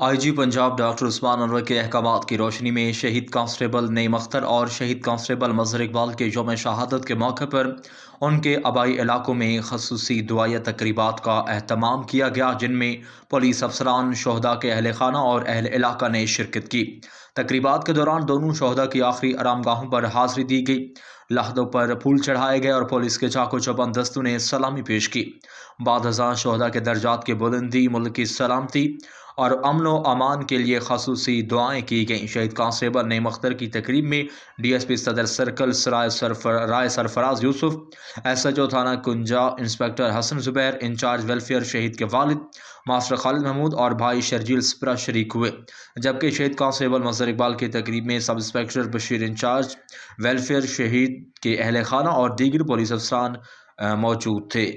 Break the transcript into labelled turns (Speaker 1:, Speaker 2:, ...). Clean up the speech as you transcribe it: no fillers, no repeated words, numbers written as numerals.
Speaker 1: آئی جی Punjab doctor عثمان انور کے احکامات کی روشنی میں شہید کانسٹیبل نعیم اختر اور شہید کانسٹیبل مظہر اقبال کے یوم شہادت کے موقع پر ان کے آبائی علاقوں میں خصوصی دعائیہ تقریبات کا اہتمام کیا گیا، جن میں پولیس افسران، شہداء کے اہل خانہ اور اہل علاقہ نے شرکت کی۔ تقریبات کے دوران دونوں شہداء کی آخری آرام گاہوں پر حاضری دی گئی، لحدوں پر پھول چڑھائے گئے اور پولیس کے چاق و چوبند دستوں نے سلامی پیش کی۔ بعد ازاں شہداء کے درجات کی بلندی، ملک کی سلامتی اور امن و امان کے لیے خصوصی دعائیں کی گئیں۔ شہید کانسٹیبل نعیم اختر کی تقریب میں ڈی ایس پی صدر سرکل رائے سرفراز یوسف، ایس ایچ او تھانہ کنجا انسپکٹر حسن زبیر، انچارج ویلفیئر شہید کے والد ماسٹر خالد محمود اور بھائی شرجیل سپرا شریک ہوئے، جبکہ شہید کانسٹیبل مظہر اقبال کی تقریب میں sub inspector Bashir in charge welfare شہید کے اہل خانہ اور دیگر پولیس افسران موجود تھے۔